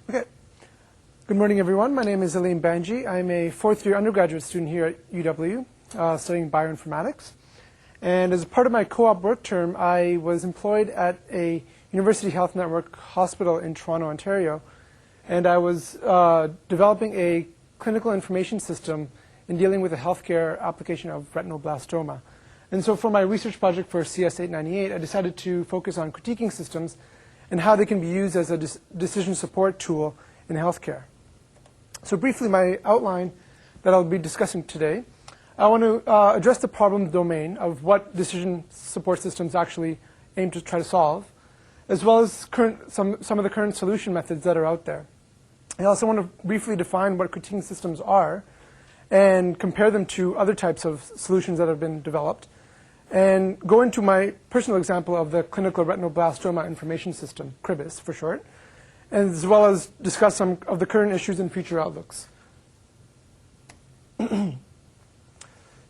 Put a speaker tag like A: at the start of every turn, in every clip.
A: Okay. Good morning, everyone. My name is Aleem Bhanji. I'm a fourth-year undergraduate student here at UW, studying bioinformatics. And as part of my co-op work term, I was employed at a University Health Network hospital in Toronto, Ontario. And I was developing a clinical information system in dealing with the healthcare application of retinoblastoma. And so for my research project for CS898, I decided to focus on critiquing systems and how they can be used as a decision support tool in healthcare. So briefly, my outline that I'll be discussing today, I want to address the problem domain of what decision support systems actually aim to try to solve, as well as some of the current solution methods that are out there. I also want to briefly define what critiquing systems are and compare them to other types of solutions that have been developed, and go into my personal example of the clinical retinoblastoma information system, CRIBIS for short, as well as discuss some of the current issues and future outlooks.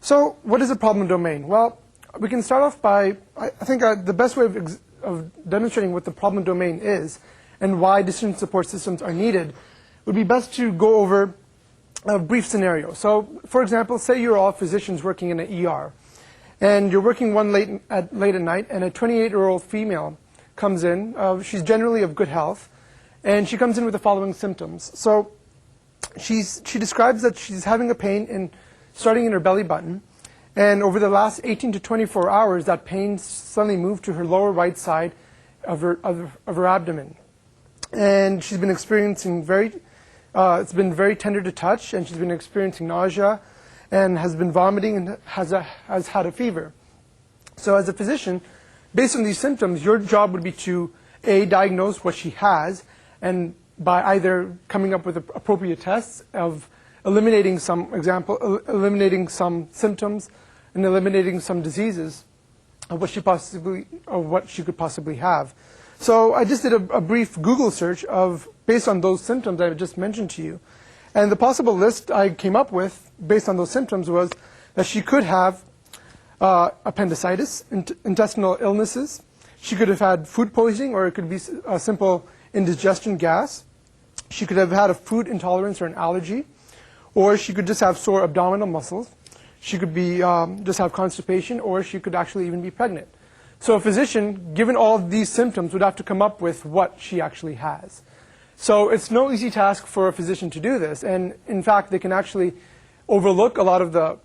A: So what is a problem domain? Well, we can start off by, I think the best way of demonstrating what the problem domain is and why decision support systems are needed would be best to go over a brief scenario. So for example, say you're all physicians working in an ER, and you're working one late at night, and a 28-year-old female comes in. She's generally of good health, and she comes in with the following symptoms. So she describes that she's having a pain starting in her belly button, and over the last 18 to 24 hours, that pain suddenly moved to her lower right side of her abdomen. And she's been experiencing it's been very tender to touch, and she's been experiencing nausea, and has been vomiting, and has had a fever. So as a physician, based on these symptoms, your job would be to, A, diagnose what she has, and by either coming up with appropriate tests of eliminating some symptoms and eliminating some diseases of what she could possibly have. So I just did a brief Google search based on those symptoms I just mentioned to you. And the possible list I came up with based on those symptoms was that she could have appendicitis, intestinal illnesses. She could have had food poisoning, or it could be a simple indigestion gas. She could have had a food intolerance or an allergy, or she could just have sore abdominal muscles. She could be just have constipation, or she could actually even be pregnant. So a physician, given all of these symptoms, would have to come up with what she actually has. So it's no easy task for a physician to do this, and in fact, they can actually overlook a lot of the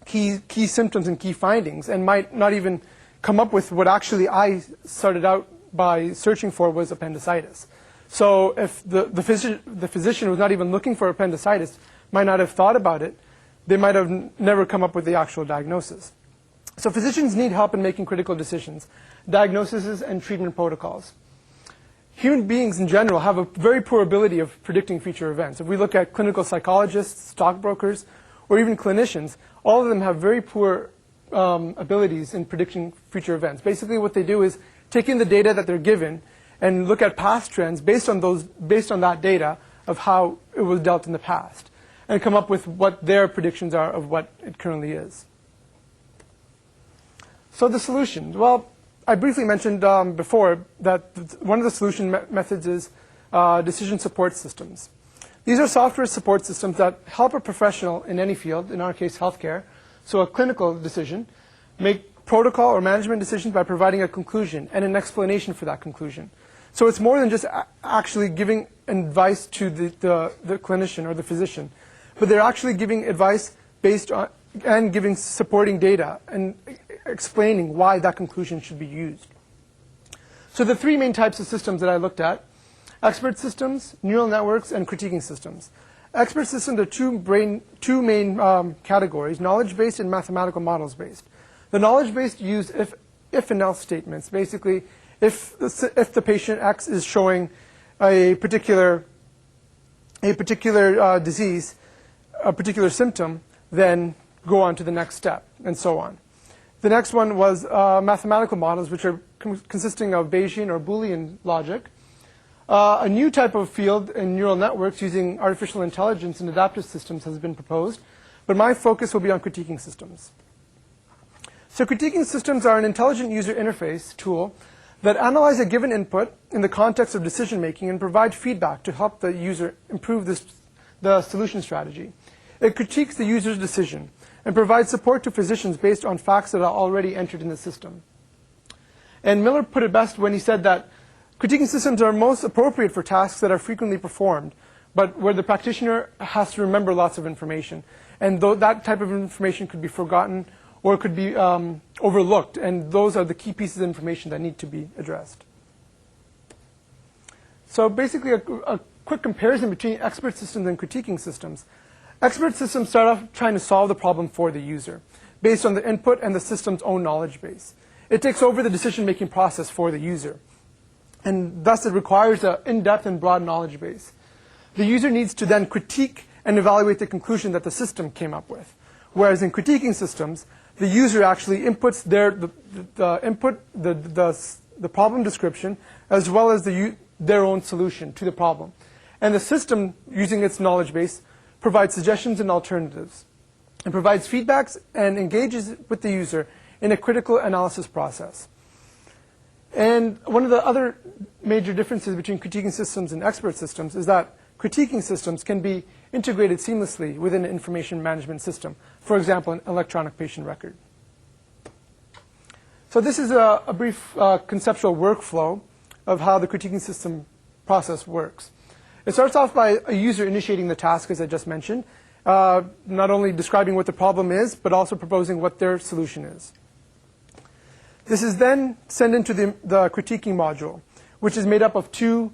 A: key symptoms and key findings, and might not even come up with what actually I started out by searching for was appendicitis. So if the physician was not even looking for appendicitis, might not have thought about it, they might have never come up with the actual diagnosis. So physicians need help in making critical decisions, diagnoses, and treatment protocols. Human beings in general have a very poor ability of predicting future events. If we look at clinical psychologists, stockbrokers, or even clinicians, all of them have very poor abilities in predicting future events. Basically what they do is take in the data that they're given and look at past trends based on that data of how it was dealt in the past, and come up with what their predictions are of what it currently is. So the solution. Well, I briefly mentioned before that one of the solution methods is decision support systems. These are software support systems that help a professional in any field, in our case healthcare, so a clinical decision, make protocol or management decisions by providing a conclusion and an explanation for that conclusion. So it's more than just actually giving advice to the clinician or the physician, but they're actually giving advice based on and giving supporting data and explaining why that conclusion should be used. So the three main types of systems that I looked at: expert systems, neural networks, and critiquing systems. Expert systems are two main categories: knowledge-based and mathematical models-based. The knowledge-based use if and else statements. Basically, if the patient X is showing a particular disease, a particular symptom, then go on to the next step, and so on. The next one was mathematical models, which are consisting of Bayesian or Boolean logic. A new type of field in neural networks using artificial intelligence and adaptive systems has been proposed, but my focus will be on critiquing systems. So critiquing systems are an intelligent user interface tool that analyze a given input in the context of decision making and provide feedback to help the user improve the solution strategy. It critiques the user's decision and provides support to physicians based on facts that are already entered in the system. And Miller put it best when he said that critiquing systems are most appropriate for tasks that are frequently performed, but where the practitioner has to remember lots of information. And that type of information could be forgotten or could be overlooked, and those are the key pieces of information that need to be addressed. So basically, a quick comparison between expert systems and critiquing systems. Expert systems start off trying to solve the problem for the user, based on the input and the system's own knowledge base. It takes over the decision-making process for the user, and thus it requires an in-depth and broad knowledge base. The user needs to then critique and evaluate the conclusion that the system came up with. Whereas in critiquing systems, the user actually inputs the problem description as well as their own solution to the problem. And the system, using its knowledge base, provides suggestions and alternatives, and provides feedbacks and engages with the user in a critical analysis process. And one of the other major differences between critiquing systems and expert systems is that critiquing systems can be integrated seamlessly within an information management system, for example, an electronic patient record. So this is a brief conceptual workflow of how the critiquing system process works. It starts off by a user initiating the task, as I just mentioned, not only describing what the problem is, but also proposing what their solution is. This is then sent into the critiquing module, which is made up of two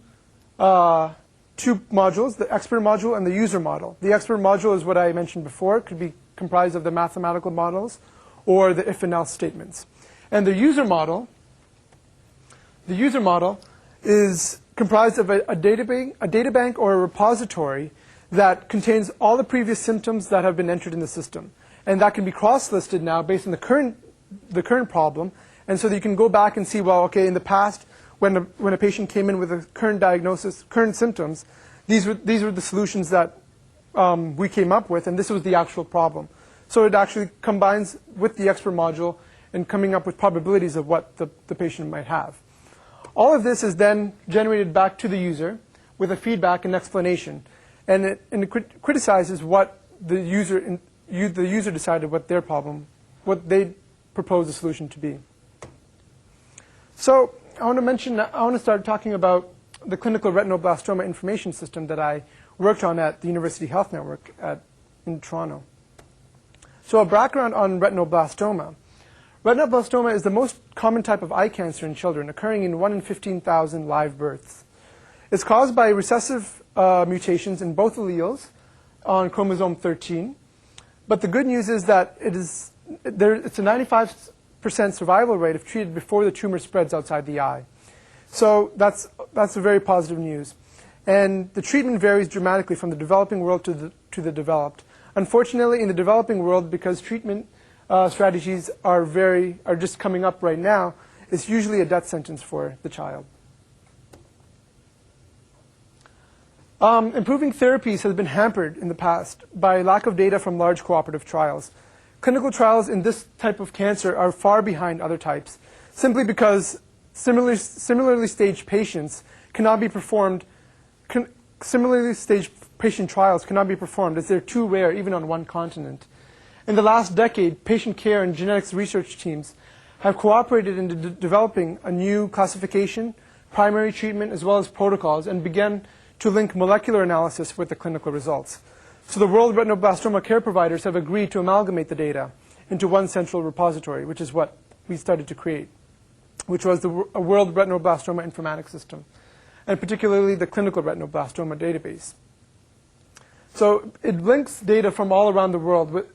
A: modules, the expert module and the user model. The expert module is what I mentioned before. It could be comprised of the mathematical models or the if and else statements. And the user model is comprised of a data bank or a repository that contains all the previous symptoms that have been entered in the system. And that can be cross-listed now based on the current problem. And so that you can go back and see, well, okay, in the past, when a patient came in with a current diagnosis, current symptoms, these were the solutions that we came up with, and this was the actual problem. So it actually combines with the expert module and coming up with probabilities of what the patient might have. All of this is then generated back to the user with a feedback and explanation, and it criticizes what the user decided what their problem, what they proposed the solution to be. So I want to start talking about the clinical retinoblastoma information system that I worked on at the University Health Network in Toronto. So a background on retinoblastoma. Retinoblastoma is the most common type of eye cancer in children, occurring in 1 in 15,000 live births. It's caused by recessive mutations in both alleles on chromosome 13. But the good news is that it's a 95% survival rate if treated before the tumor spreads outside the eye. So that's a very positive news. And the treatment varies dramatically from the developing world to the developed. Unfortunately, in the developing world, because treatment strategies are just coming up right now, it's usually a death sentence for the child. Improving therapies has been hampered in the past by lack of data from large cooperative trials. Clinical trials in this type of cancer are far behind other types, simply because similarly staged patients cannot be performed. Similarly staged patient trials cannot be performed as they're too rare, even on one continent. In the last decade, patient care and genetics research teams have cooperated in developing a new classification, primary treatment, as well as protocols, and began to link molecular analysis with the clinical results. So the World Retinoblastoma care providers have agreed to amalgamate the data into one central repository, which is what we started to create, which was the World Retinoblastoma Informatics System, and particularly the clinical retinoblastoma database. So it links data from all around the world with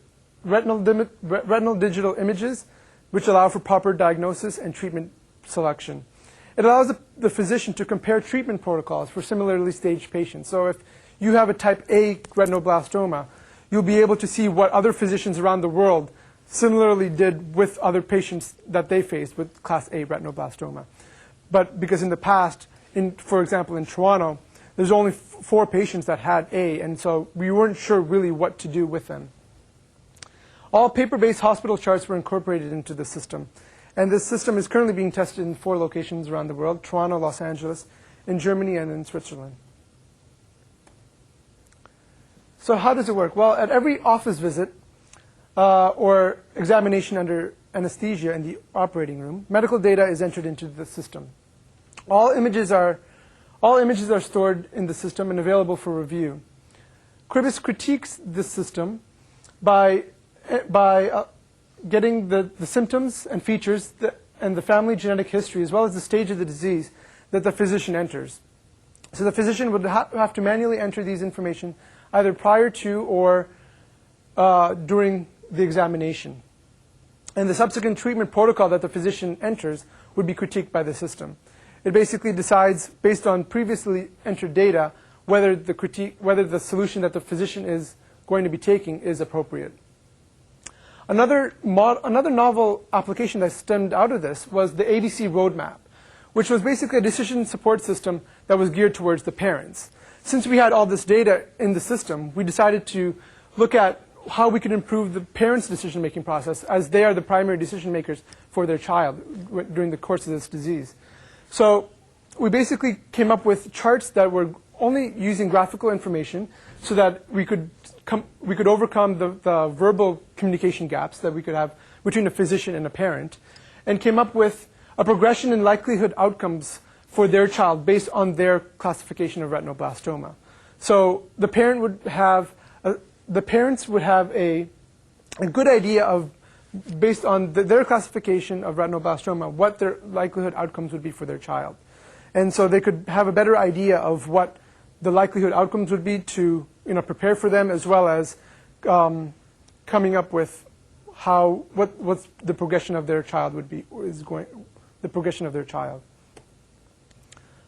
A: retinal digital images, which allow for proper diagnosis and treatment selection. It allows the physician to compare treatment protocols for similarly staged patients. So if you have a type A retinoblastoma, you'll be able to see what other physicians around the world similarly did with other patients that they faced with class A retinoblastoma. But because in the past, for example, in Toronto, there's only 4 patients that had A, and so we weren't sure really what to do with them. All paper-based hospital charts were incorporated into the system, And this system is currently being tested in 4 locations around the world: Toronto, Los Angeles, in Germany, and in Switzerland. So how does it work? Well, at every office visit or examination under anesthesia in the operating room, medical data is entered into the system. All images are stored in the system and available for review. Cribus critiques this system by getting the symptoms and features and the family genetic history, as well as the stage of the disease that the physician enters. So the physician would have to manually enter these information either prior to or during the examination. And the subsequent treatment protocol that the physician enters would be critiqued by the system. It basically decides, based on previously entered data, whether the solution that the physician is going to be taking is appropriate. Another novel application that stemmed out of this was the ADC roadmap, which was basically a decision support system that was geared towards the parents. Since we had all this data in the system, we decided to look at how we could improve the parents' decision-making process, as they are the primary decision makers for their child during the course of this disease. So we basically came up with charts that were only using graphical information so that we could overcome the verbal communication gaps that we could have between a physician and a parent, and came up with a progression in likelihood outcomes for their child based on their classification of retinoblastoma. So the parents would have a good idea of, based on their classification of retinoblastoma, what their likelihood outcomes would be for their child. And so they could have a better idea of what the likelihood outcomes would be to prepare for them, as well as coming up with what the progression of their child would be, the progression of their child.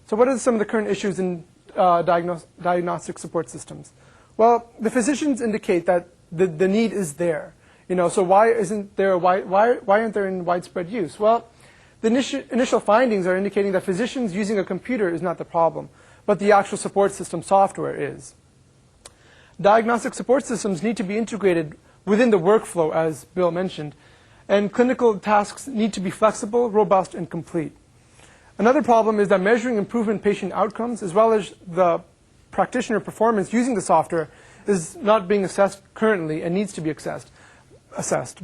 A: So what are some of the current issues in diagnostic support systems? Well, the physicians indicate that the need is there. So why aren't there in widespread use? Well, the initial findings are indicating that physicians using a computer is not the problem, but the actual support system software is. Diagnostic support systems need to be integrated within the workflow, as Bill mentioned, and clinical tasks need to be flexible, robust, and complete. Another problem is that measuring improvement in patient outcomes, as well as the practitioner performance using the software, is not being assessed currently and needs to be assessed.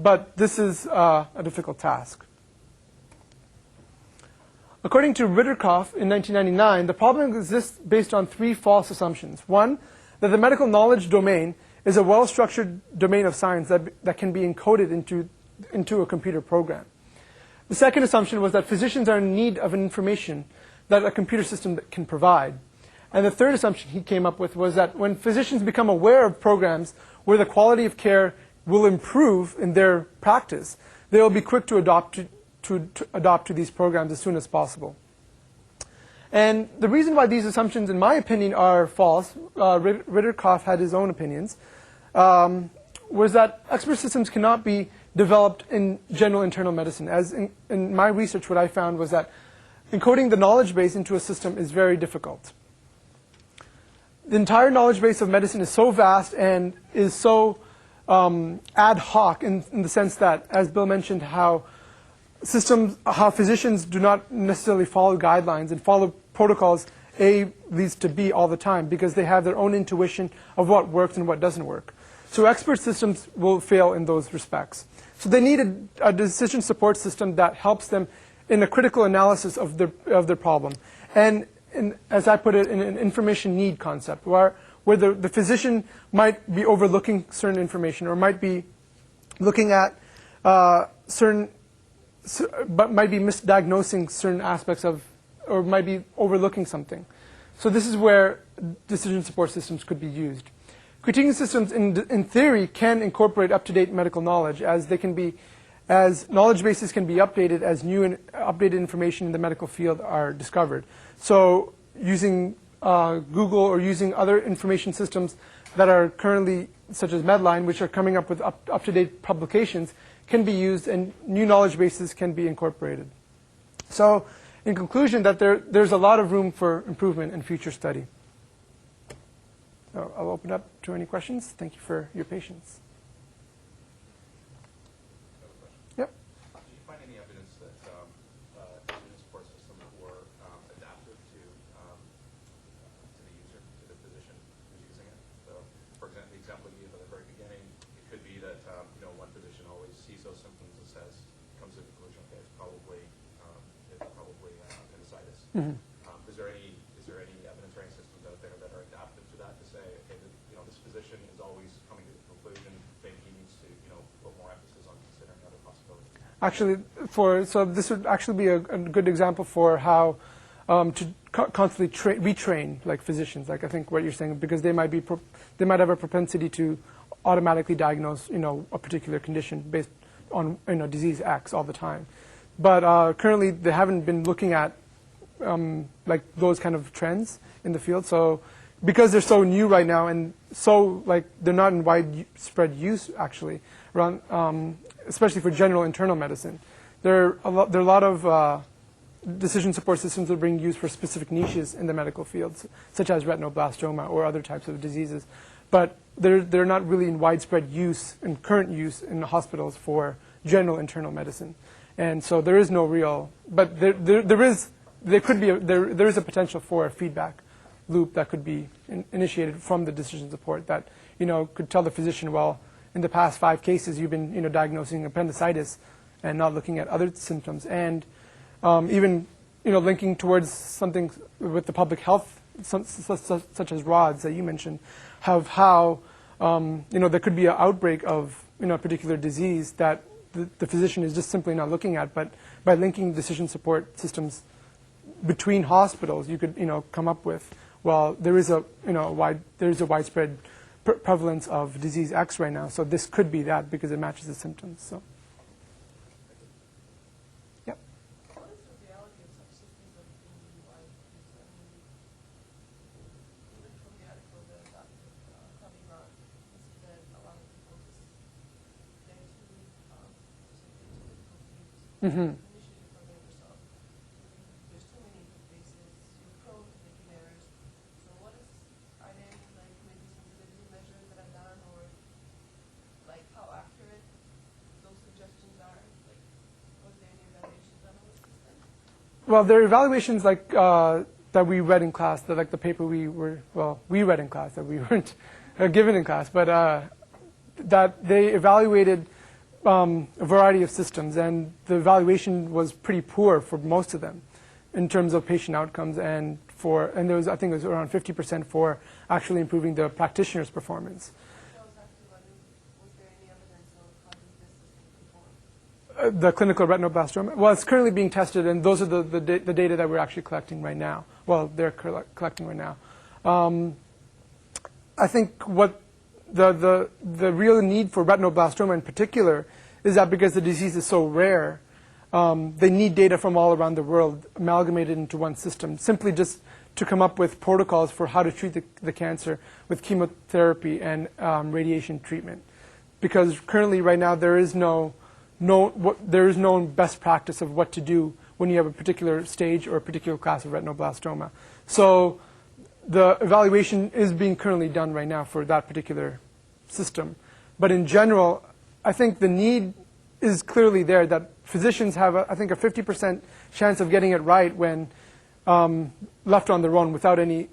A: But this is a difficult task. According to Ritterkoff in 1999, the problem exists based on 3 false assumptions. One, that the medical knowledge domain is a well-structured domain of science that can be encoded into a computer program. The second assumption was that physicians are in need of information that a computer system can provide. And the third assumption he came up with was that when physicians become aware of programs where the quality of care will improve in their practice, they will be quick to adopt to these programs as soon as possible. And the reason why these assumptions, in my opinion, are false, Ritterkoff had his own opinions, was that expert systems cannot be developed in general internal medicine. As in my research, what I found was that encoding the knowledge base into a system is very difficult. The entire knowledge base of medicine is so vast and is so ad hoc in the sense that, as Bill mentioned, how physicians do not necessarily follow guidelines and follow protocols A leads to B all the time, because they have their own intuition of what works and what doesn't work. So expert systems will fail in those respects. So they need a decision support system that helps them in a critical analysis of their problem. And as I put it, in an information need concept, where the physician might be overlooking certain information, or might be looking at but might be misdiagnosing certain aspects of, or might be overlooking something. So this is where decision support systems could be used. Critiquing systems, in theory, can incorporate up-to-date medical knowledge, as knowledge bases can be updated as new and updated information in the medical field are discovered. So using Google or using other information systems that are currently, such as Medline, which are coming up with up-to-date publications, can be used, and new knowledge bases can be incorporated. So in conclusion, that there's a lot of room for improvement in future study. So I'll open up to any questions. Thank you for your patience. Yep.
B: Did you find any evidence that Is there any evidence or any systems out there that are adapted to that to say, okay, this physician is always coming to the conclusion maybe he needs to put more emphasis on considering other possibilities?
A: Actually, so this would actually be a good example for how to constantly retrain like physicians, like I think what you're saying, because they might have a propensity to automatically diagnose a particular condition based on disease X all the time. But currently they haven't been looking at like those kind of trends in the field. So because they're so new right now and so like they're not in widespread use actually around, especially for general internal medicine, there are a lot of decision support systems that are being used for specific niches in the medical fields, such as retinoblastoma or other types of diseases. But they're not really in widespread use and current use in the hospitals for general internal medicine. And so there is no real, but there is a potential for a feedback loop that could be initiated from the decision support that could tell the physician, well, in the past 5 cases you've been diagnosing appendicitis and not looking at other symptoms, and even linking towards something with the public health, such as RODS that you mentioned, how there could be an outbreak of a particular disease that the physician is just simply not looking at, but by linking decision support systems between hospitals, you could come up with, well, there is a widespread prevalence of disease X right now, so this could be that because it matches the symptoms. So.
C: What is the reality of such systems that are being utilized? Even from the article that Dr. Covey wrote, he said that a lot of people just get too confused initially from the result. There's too many bases. You're prone to making errors. So are there any maybe sensitivity measures that are done, or like how accurate those suggestions are? Like, was there any evaluations done on the system?
A: Well, there are evaluations like that we read in class, like the paper we read in class that we weren't given in class, but that they evaluated a variety of systems, and the evaluation was pretty poor for most of them in terms of patient outcomes, and there was, I think it was around 50% for actually improving the practitioner's performance.
C: Was there any evidence of how does this system perform?
A: The clinical retinoblastoma? Well, it's currently being tested, and those are the data that we're actually collecting right now. Well, they're collecting right now. I think what the real need for retinoblastoma in particular is that because the disease is so rare, they need data from all around the world amalgamated into one system, simply just to come up with protocols for how to treat the cancer with chemotherapy and radiation treatment. Because currently, right now, there is no best practice of what to do when you have a particular stage or a particular class of retinoblastoma. So the evaluation is being currently done right now for that particular system. But in general, I think the need is clearly there, that physicians have, I think, a 50% chance of getting it right when left on their own without any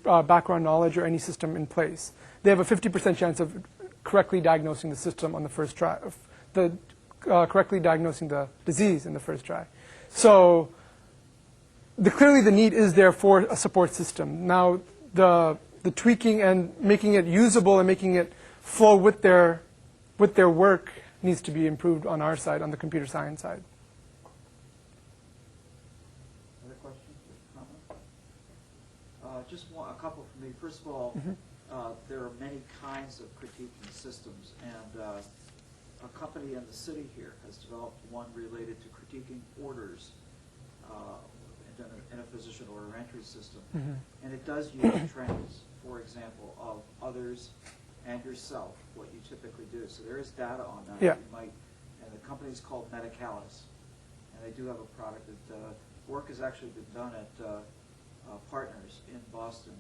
A: background knowledge or any system in place. They have a 50% chance of correctly diagnosing the system on the first try, correctly diagnosing the disease in the first try. So clearly the need is there for a support system. Now the tweaking and making it usable and making it flow with their work needs to be improved on our side, on the computer science side.
D: Other questions or comments? Just a couple from me. First of all, there are many kinds of critiquing systems, and a company in the city here has developed one related to critiquing orders in a physician order entry system. And it does use trends, for example, of others and yourself, what you typically do. So there is data on that.
A: Yeah.
D: And the company is called Medicalis, and they do have a product that work has actually been done at Partners in Boston,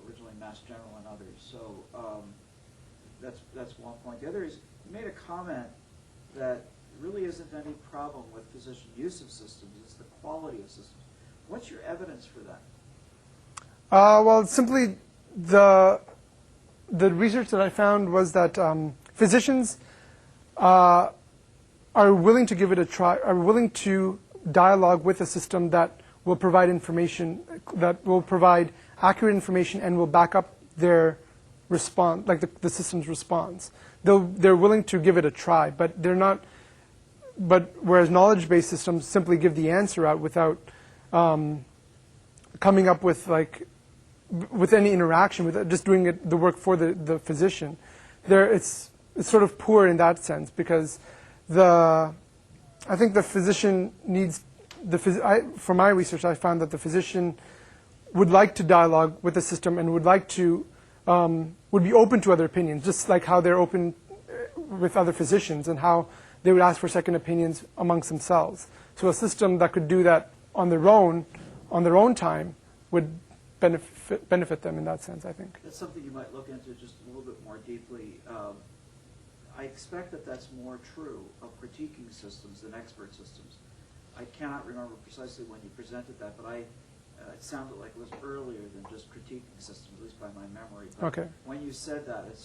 D: originally Mass General and others. So that's one point. The other is, you made a comment that really isn't any problem with physician use of systems, it's the quality of systems. What's your evidence for that?
A: Well, simply the research that I found was that physicians are willing to give it a try, are willing to dialogue with a system that will provide information, that will provide accurate information and will back up their response, like the system's response. They're willing to give it a try, but they're not. But whereas knowledge-based systems simply give the answer out without coming up with with any interaction, with just doing the work for the physician, it's sort of poor in that sense, because I think the physician needs from my research, I found that the physician would like to dialogue with the system and would like to would be open to other opinions, just like how they're open with other physicians and how they would ask for second opinions amongst themselves. So a system that could do that on their own time would benefit them in that sense, I think.
D: That's something you might look into just a little bit more deeply. I expect that that's more true of critiquing systems than expert systems. I cannot remember precisely when you presented that, but it sounded like it was earlier than just critiquing systems, at least by my memory. But
A: Okay.
D: when you said that, it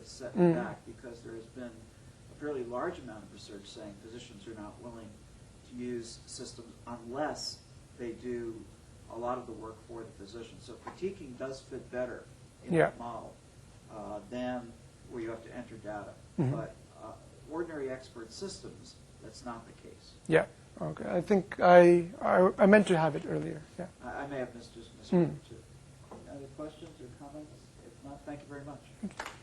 D: set me back, because there has been a fairly large amount of research saying physicians are not willing to use systems unless they do a lot of the work for the physician. So critiquing does fit better in that model than where you have to enter data. But ordinary expert systems, that's not the case.
A: Yeah. Okay. I think I meant to have it earlier. Yeah.
D: I may have misheard too. Any other questions or comments? If not, thank you very much.